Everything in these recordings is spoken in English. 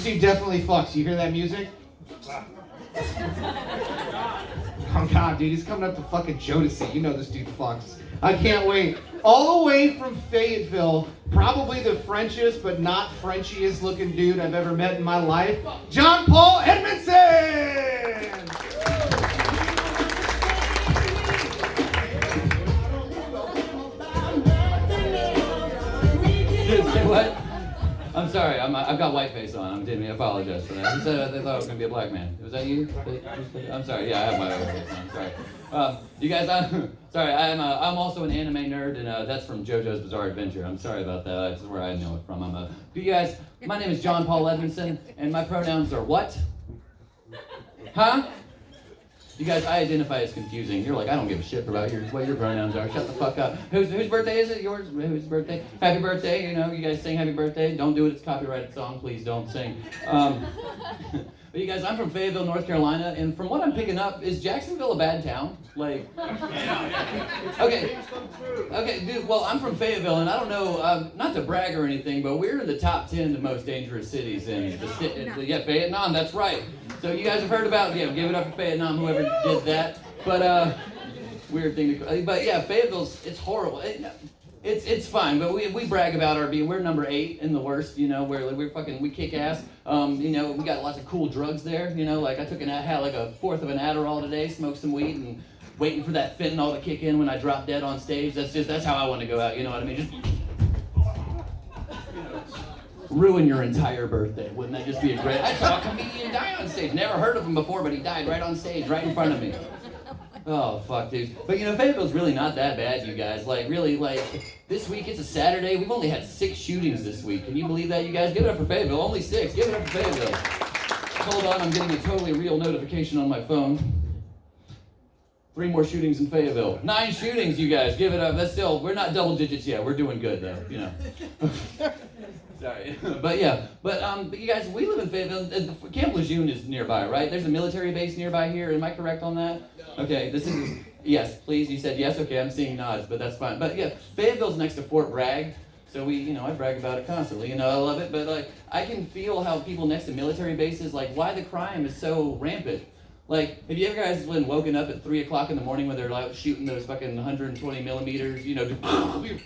This dude definitely fucks. You hear that music? Oh God, dude, he's coming up to fucking Jodeci. You know this dude fucks. I can't wait. All the way from Fayetteville, probably the Frenchiest but not Frenchiest looking dude I've ever met in my life, John Paul Edmondson! Say what? I'm sorry, I've got whiteface on. I apologize for that. Who said they thought I was going to be a black man? Was that you? I'm sorry, yeah, I have my whiteface on. Sorry. You guys, sorry, I'm also an anime nerd, and that's from JoJo's Bizarre Adventure. I'm sorry about that. That's where I know it from. You guys, my name is John Paul Edmondson, and my pronouns are what? Huh? You guys, I identify as confusing. You're like, I don't give a shit about what your pronouns are. Shut the fuck up. Whose birthday is it? Yours? Whose birthday? Happy birthday. You know, you guys sing happy birthday. Don't do it. It's a copyrighted song. Please don't sing. But you guys, I'm from Fayetteville, North Carolina, and from what I'm picking up, is Jacksonville a bad town? Like, okay, dude, well, I'm from Fayetteville, and I don't know, not to brag or anything, but we're in the top 10 of most dangerous cities in the city. Yeah, Vietnam, that's right. So you guys have heard about, give it up for Vietnam, whoever did that. But, weird thing to, but yeah, Fayetteville's, it's horrible. It's fine, but we brag about we're number 8 in the worst, you know, we kick ass. You know, we got lots of cool drugs there, you know, like I had like a fourth of an Adderall today, smoked some weed, and waiting for that fentanyl to kick in when I drop dead on stage. That's how I want to go out, you know what I mean? Just, ruin your entire birthday. Wouldn't that just be a great, I saw a comedian die on stage. Never heard of him before, but he died right on stage, right in front of me. Oh, fuck, dude. But, you know, Fayetteville's really not that bad, you guys. Like, really, this week, it's a Saturday. We've only had 6 shootings this week. Can you believe that, you guys? Give it up for Fayetteville. Only 6. Give it up for Fayetteville. Hold on, I'm getting a totally real notification on my phone. 3 more shootings in Fayetteville. 9 shootings, you guys. Give it up. We're not double digits yet. We're doing good, though, you know. Sorry. But you guys, we live in Fayetteville. Camp Lejeune is nearby, right? There's a military base nearby here. Am I correct on that? Okay, yes, please. You said yes. Okay, I'm seeing nods, but that's fine. But yeah, Fayetteville's next to Fort Bragg. So I brag about it constantly. You know, I love it. But I can feel how people next to military bases, why the crime is so rampant. Like, have you ever guys been woken up at 3 o'clock in the morning when they're shooting those fucking 120 millimeters, you know,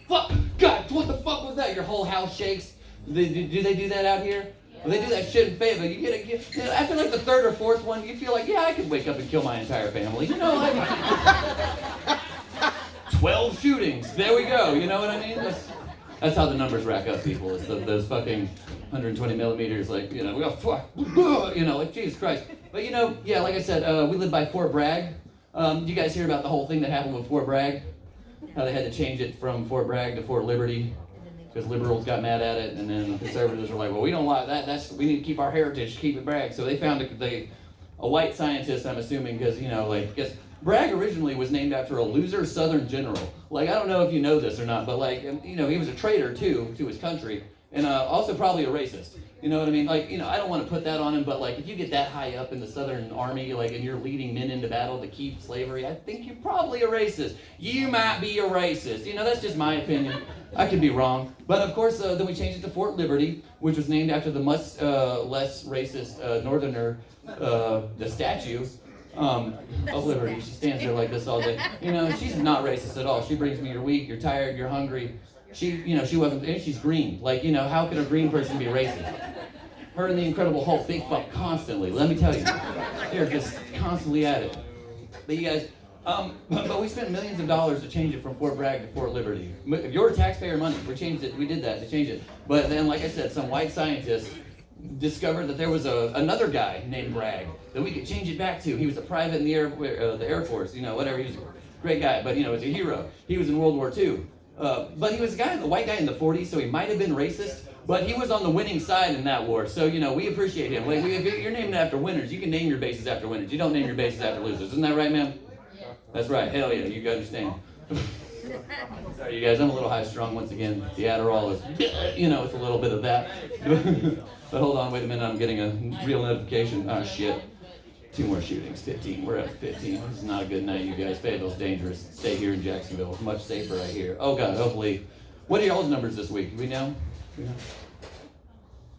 fuck, God, what the fuck was that? Your whole house shakes. Do they do that out here? Well, they do that shit in Fayetteville. You get after the 3rd or 4th one, you feel like, yeah, I could wake up and kill my entire family. You know, 12 shootings. There we go. You know what I mean? That's how the numbers rack up, people. It's those fucking 120 millimeters, we got fuck, Jesus Christ. But like I said, we live by Fort Bragg. You guys hear about the whole thing that happened with Fort Bragg? How they had to change it from Fort Bragg to Fort Liberty because liberals got mad at it, and then the conservatives were like, well, we don't like that. We need to keep our heritage, keep it Bragg. So they found a white scientist, I'm assuming, because guess Bragg originally was named after a loser Southern general. I don't know if you know this or not, but he was a traitor too to his country, and also probably a racist. You know what I mean? I don't want to put that on him, but if you get that high up in the Southern Army, and you're leading men into battle to keep slavery, I think you're probably a racist. You might be a racist. That's just my opinion. I could be wrong. But of course, then we changed it to Fort Liberty, which was named after the much less racist Northerner, the statue of Liberty. She stands there like this all day. She's not racist at all. She brings me, you're weak, you're tired, you're hungry. She wasn't, and she's green. How can a green person be racist? Her and the Incredible Hulk, they fuck constantly. Let me tell you, they're just constantly at it. But you guys, but we spent millions of dollars to change it from Fort Bragg to Fort Liberty. Your taxpayer money, we changed it. We did that to change it. But then, like I said, some white scientist discovered that there was another guy named Bragg that we could change it back to. He was a private in the Air Force, whatever. He was a great guy, but he's a hero. He was in World War II. But he was the white guy in the 40s, so he might have been racist, but he was on the winning side in that war, so, we appreciate him. If you're named after winners, you can name your bases after winners. You don't name your bases after losers. Isn't that right, ma'am? Yeah. That's right. Hell yeah, you understand. Sorry, you guys, I'm a little high-strung once again. The Adderall is, it's a little bit of that. But hold on, wait a minute, I'm getting a real notification. Oh, shit. 2 more shootings, 15. We're at 15. This is not a good night, you guys. Fayetteville's dangerous. Stay here in Jacksonville. It's much safer right here. Oh, God, hopefully. What are y'all's numbers this week? Do we know?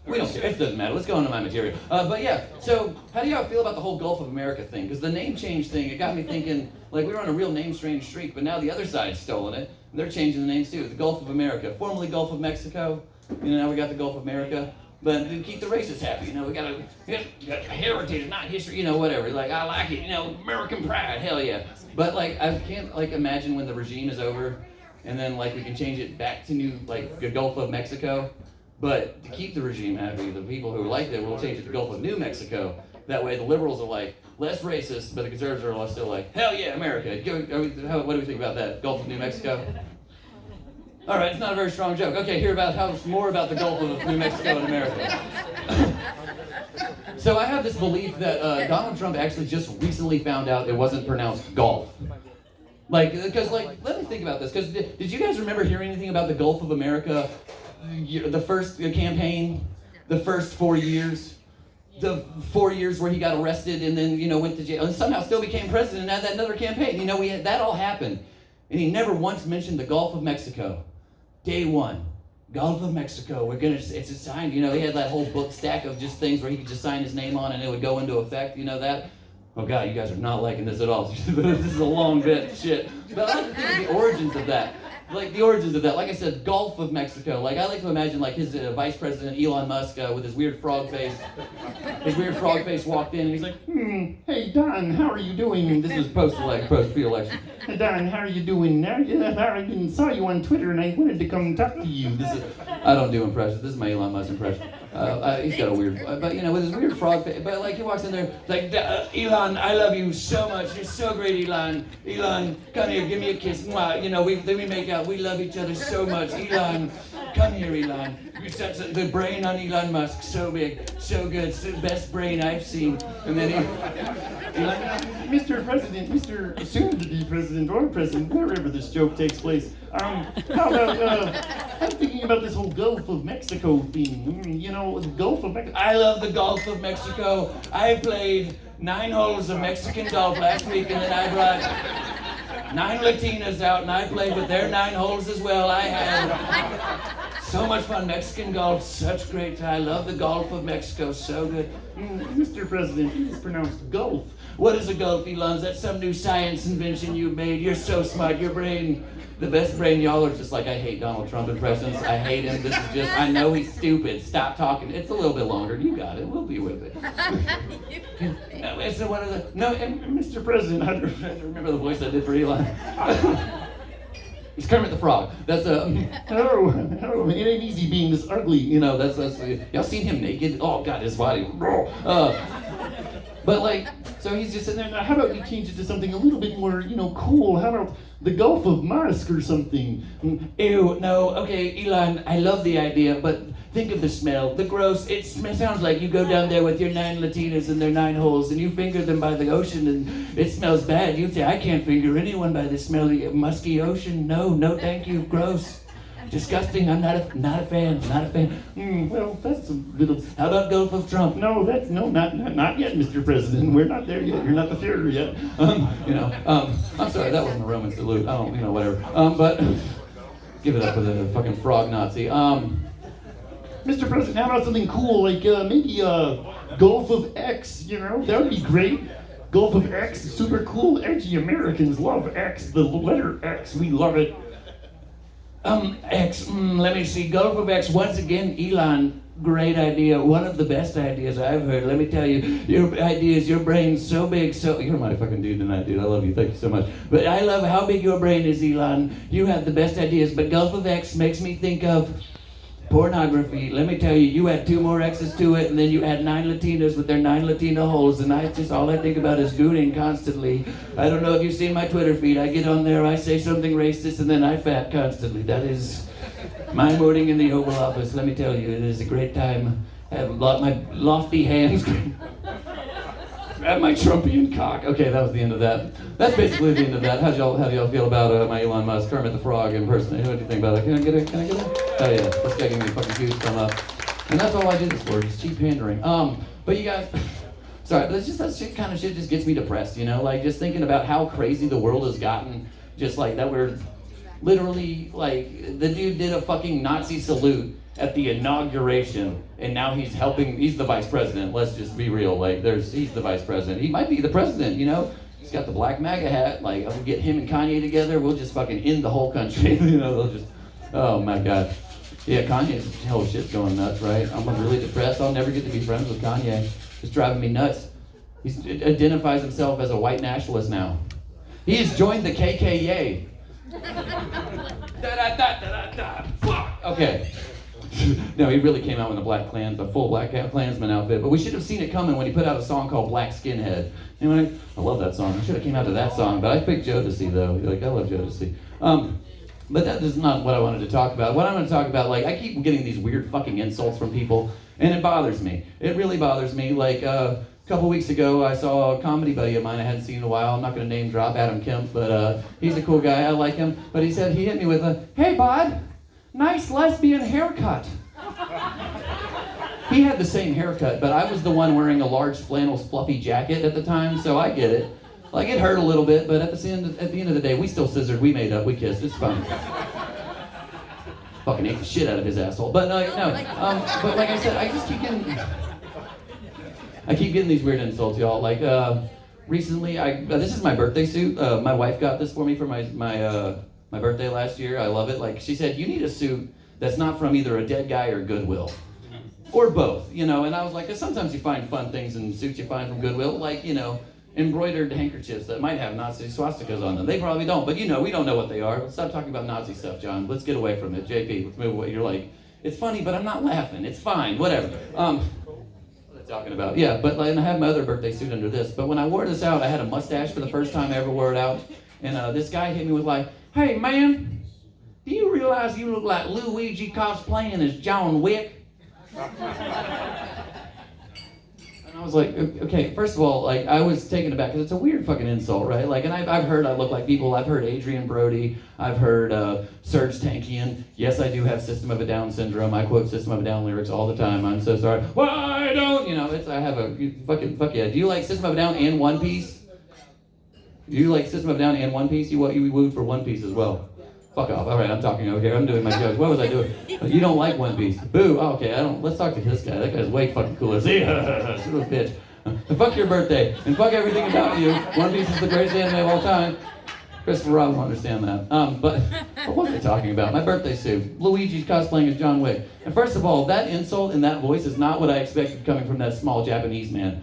We don't care. It doesn't matter. Let's go into my material. But yeah, so how do y'all feel about the whole Gulf of America thing? Because the name change thing, it got me thinking, like we were on a real name strange streak, but now the other side's stolen it. And they're changing the names too. The Gulf of America, formerly Gulf of Mexico. Now we got the Gulf of America. But to keep the racists happy, we got heritage, not history, whatever. Like, I like it, American pride, hell yeah. But like, I can't imagine when the regime is over, and then like we can change it back to the Gulf of Mexico. But to keep the regime happy, the people who like it will change it to Gulf of New Mexico. That way the liberals are like, less racist, but the conservatives are still like, hell yeah, America. What do we think about that? Gulf of New Mexico? All right, it's not a very strong joke. Okay, hear more about the Gulf of New Mexico and America. So I have this belief that Donald Trump actually just recently found out it wasn't pronounced Gulf. Let me think about this. Because did you guys remember hearing anything about the Gulf of America? The first campaign, the first 4 years, the 4 years where he got arrested and then, went to jail and somehow still became president and had that another campaign. That all happened. And he never once mentioned the Gulf of Mexico. Day one, Gulf of Mexico, it's a sign. He had that whole book stack of just things where he could just sign his name on and it would go into effect, that. Oh God, you guys are not liking this at all. This is a long bit, shit. But I like to think of the origins of that. Like I said, Gulf of Mexico. I like to imagine his vice president Elon Musk with his weird frog face. His weird frog face walked in and he's like, hey Don, how are you doing? This was post-pre-election. Hey Don, how are you doing? I saw you on Twitter and I wanted to come talk to you. I don't do impressions. This is my Elon Musk impression. He's got a weird, but with his weird frog face. But he walks in there like, Elon, I love you so much. You're so great, Elon. Elon, come here, give me a kiss. Mwah. We make out. We love each other so much. Elon, come here, Elon. The brain on Elon Musk, so big, so good, it's the best brain I've seen. And then Mr. President, Mr. soon-to-be president or president, wherever this joke takes place. How about, I'm thinking about this whole Gulf of Mexico thing. The Gulf of Mexico. I love the Gulf of Mexico. I played 9 holes of Mexican golf last week, and then I brought 9 Latinas out, and I played with their 9 holes as well. I had so much fun. Mexican golf, such great time. I love the Gulf of Mexico, so good. Mr. President, it is pronounced Gulf. What is a Gulf, Elon? Is that some new science invention you made? You're so smart. Your brain, the best brain. Y'all are just like, I hate Donald Trump impressions. I hate him. This is just, I know he's stupid. Stop talking. It's a little bit longer. You got it. We'll be with it. So what is it? No, Mr. President, I remember the voice I did for Elon. He's Kermit the Frog. That's hello, it ain't easy being this ugly, that's y'all seen him naked? Oh God, his body. But so he's just sitting there, now how about you change it to something a little bit more, cool? How about the Gulf of Musk or something? Ew, no, okay, Elon, I love the idea, but think of the smell, the gross. It sounds like you go down there with your 9 Latinas and their 9 holes and you finger them by the ocean and it smells bad. You say, I can't finger anyone by the smelly, musky ocean. No, thank you, gross. Disgusting, I'm not a fan. Well, that's a little, how about Gulf of Trump? No, not yet, Mr. President. We're not there yet. You're not the theater yet. I'm sorry, that wasn't a Roman salute. I don't, whatever. But give it up for the fucking frog Nazi. Mr. President, how about something cool, like maybe Gulf of X, that would be great. Gulf of X, super cool, edgy Americans love X, the letter X, we love it. X, let me see, Gulf of X, once again, Elon, great idea, one of the best ideas I've heard. Let me tell you, your ideas, your brain's so big, you're my fucking dude tonight, dude, I love you, thank you so much. But I love how big your brain is, Elon. You have the best ideas, but Gulf of X makes me think of pornography. Let me tell you, you add 2 more X's to it, and then you add 9 Latinas with their 9 Latina holes, and all I think about is gooning constantly. I don't know if you've seen my Twitter feed. I get on there, I say something racist, and then I fat constantly. That is my morning in the Oval Office. Let me tell you, it is a great time. I have my lofty hands. Grab my Trumpian cock. Okay, that was the end of that. That's basically the end of that. How do y'all feel about my Elon Musk, Kermit the Frog impersonation? What do you think about it? Can I get it? Oh yeah, this guy gave me a fucking juice from up. And that's all I did this for, just cheap pandering. But you guys, sorry, but it's just that kind of shit just gets me depressed, just thinking about how crazy the world has gotten, just that we're literally, the dude did a fucking Nazi salute, at the inauguration, and now he's the vice president. Let's just be real, like he's the vice president. He might be the president, you know? He's got the black MAGA hat, like I'll get him and Kanye together, we'll just fucking end the whole country, you know, they'll just, oh my God. Yeah, Kanye's whole shit's going nuts, right? I'm really depressed, I'll never get to be friends with Kanye. It's driving me nuts. He identifies himself as a white nationalist now. He has joined the KKK. Okay. No, he really came out in a full Black Klansman outfit. But we should have seen it coming when he put out a song called Black Skinhead. Anyway, I love that song. I should have came out to that song. But I picked Jodeci, though. Like, I love Jodeci. But that is not what I wanted to talk about. What I'm going to talk about, like, I keep getting these weird fucking insults from people, and it bothers me. It really bothers me. Like, a couple weeks ago, I saw a comedy buddy of mine I hadn't seen in a while. I'm not going to name drop Adam Kemp, but he's a cool guy. I like him. But he hit me with hey, bud, nice lesbian haircut. He had the same haircut, but I was the one wearing a large flannel fluffy jacket at the time, so I get it. Like, it hurt a little bit, but at the end of the day, we still scissored, we made up, we kissed, it's fine. Fucking ate the shit out of his asshole. But but like I said, I just keep getting these weird insults, y'all. Like, recently, this is my birthday suit. My wife got this for me for my birthday last year. I love it. Like, she said, you need a suit that's not from either a dead guy or Goodwill. Or both, you know, and I was like, sometimes you find fun things in suits you find from Goodwill, like, you know, embroidered handkerchiefs that might have Nazi swastikas on them. They probably don't, but you know, we don't know what they are. Let's stop talking about Nazi stuff, John. Let's get away from it. JP, let's move away. You're like, it's funny, but I'm not laughing. It's fine, whatever. What am I talking about? Yeah, but and I have my other birthday suit under this, but when I wore this out, I had a mustache for the first time I ever wore it out, and this guy hit me with like, hey man, do you realize you look like Luigi cosplaying as John Wick? And I was like, okay, first of all, like, I was taken aback, because it's a weird fucking insult, right? Like, and I've heard I look like people. I've heard Adrian Brody. I've heard Serge Tankian. Yes, I do have System of a Down syndrome. I quote System of a Down lyrics all the time. I'm so sorry. Why don't, you know, I have fuck yeah. Do you like System of a Down and One Piece? Do you like System of a Down and One Piece? You wooed for One Piece as well. Fuck off. All right, I'm talking over here. I'm doing my jokes. What was I doing? You don't like One Piece. Boo. Oh, okay, let's talk to this guy. That guy's way fucking cooler. See? Son of a bitch. And fuck your birthday. And fuck everything about you. One Piece is the greatest anime of all time. Christopher Robin will understand that. But what was I talking about? My birthday suit. Luigi's cosplaying as John Wick. And first of all, that insult in that voice is not what I expected coming from that small Japanese man.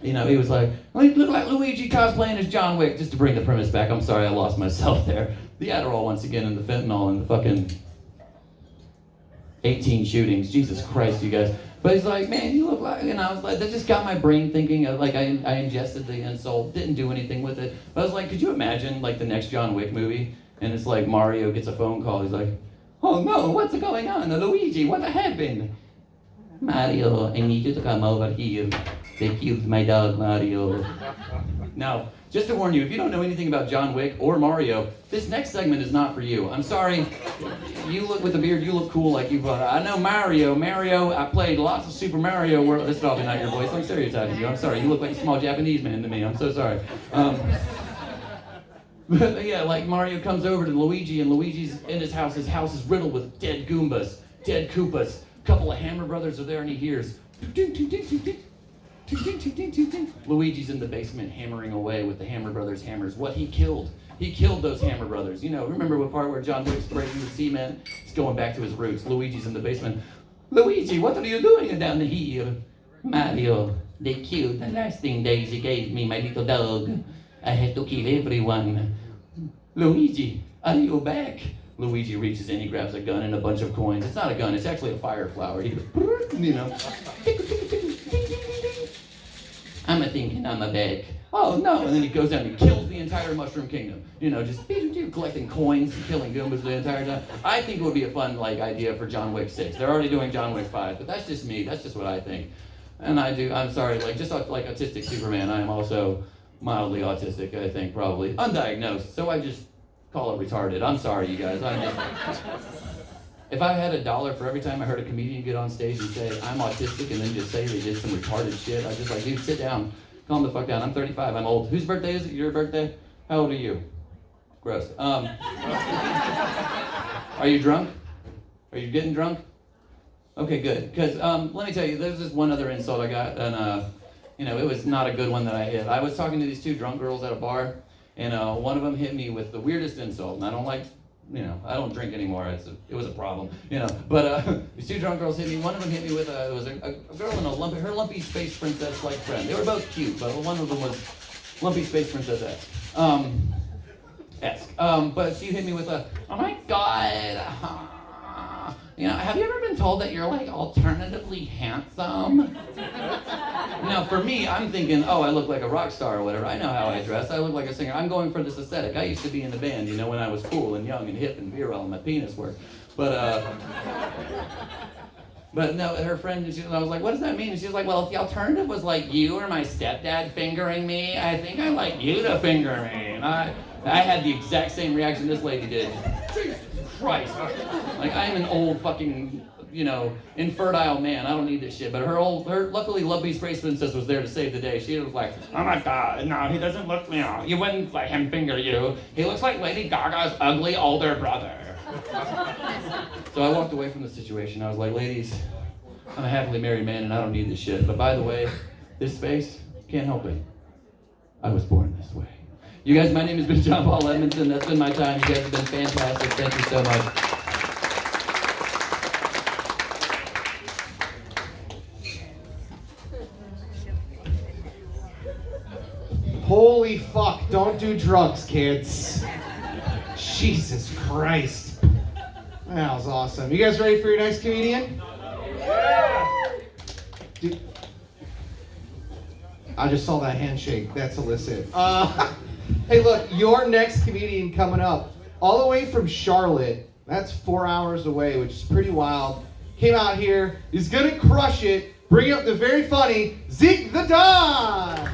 You know, he was like, look like Luigi cosplaying as John Wick, just to bring the premise back. I'm sorry, I lost myself there. The Adderall once again, and the fentanyl, and the fucking 18 shootings. Jesus Christ, you guys. But he's like, man, you look like, and I was like, that just got my brain thinking. Like, I ingested the insult, didn't do anything with it. But I was like, could you imagine, like, the next John Wick movie? And it's like Mario gets a phone call. He's like, oh no, what's going on? Luigi, what happened? Mario, I need you to come over here. They killed my dog, Mario. Now, just to warn you, if you don't know anything about John Wick or Mario, this next segment is not for you. I'm sorry. You look with the beard, you look cool like you. I know Mario. I played lots of Super Mario World. This is probably not your voice. I'm stereotyping you. I'm sorry. You look like a small Japanese man to me. I'm so sorry. But yeah, like Mario comes over to Luigi, and Luigi's in his house. His house is riddled with dead Goombas, dead Koopas. A couple of Hammer Brothers are there, and he hears. Luigi's in the basement hammering away with the Hammer Brothers hammers. What he killed those Hammer Brothers. You know, remember what part where John Wick's breaking the cement? He's going back to his roots. Luigi's in the basement. Luigi, what are you doing down here? Mario, they killed the last thing Daisy gave me, my little dog. I had to kill everyone. Luigi, are you back? Luigi reaches in, he grabs a gun and a bunch of coins. It's not a gun, it's actually a fire flower. He goes, you know. I'm thinking I'm back. Oh no, and then he goes down and kills the entire Mushroom Kingdom. You know, just collecting coins and killing Goombas the entire time. I think it would be a fun idea for John Wick 6. They're already doing John Wick 5, but that's just me. That's just what I think. And I'm sorry, just like autistic Superman, I am also mildly autistic, I think, probably. Undiagnosed, so I just call it retarded. I'm sorry, you guys. If I had $1 for every time I heard a comedian get on stage and say, I'm autistic, and then just say they did some retarded shit, I just like, dude, sit down. Calm the fuck down. I'm 35. I'm old. Whose birthday is it? Your birthday? How old are you? Gross. Are you drunk? Are you getting drunk? Okay, good. Because let me tell you, there's this one other insult I got, and it was not a good one that I hit. I was talking to these two drunk girls at a bar, and one of them hit me with the weirdest insult, and I don't like, I don't drink anymore. It was a problem, But these two drunk girls hit me. One of them hit me with it was a girl in her lumpy space princess-like friend. They were both cute, but one of them was lumpy space princess-esque. But she hit me with oh my God. Have you ever been told that you're like alternatively handsome? Now, for me, I'm thinking, I look like a rock star or whatever. I know how I dress. I look like a singer. I'm going for this aesthetic. I used to be in the band, when I was cool and young and hip and virile and my penis worked. But no, her friend, I was like, what does that mean? And she was like, well, if the alternative was like you or my stepdad fingering me, I think I like you to finger me. And I had the exact same reaction this lady did. Jesus Christ. Like, I'm an old fucking, infertile man. I don't need this shit. But her luckily, Lumpy Space Princess was there to save the day. She was like, oh my God, no, he doesn't look, you wouldn't let him finger you. He looks like Lady Gaga's ugly older brother. So I walked away from the situation. I was like, ladies, I'm a happily married man and I don't need this shit. But by the way, this space, can't help it. I was born this way. You guys, my name has been John Paul Edmondson. That's been my time. You guys have been fantastic. Thank you so much. Holy fuck, don't do drugs, kids. Jesus Christ. That was awesome. You guys ready for your next comedian? Yeah! Dude, I just saw that handshake. That's illicit. Hey, look, your next comedian coming up, all the way from Charlotte. That's 4 hours away, which is pretty wild. Came out here. He's gonna crush it. Bring up the very funny Zeke the Don.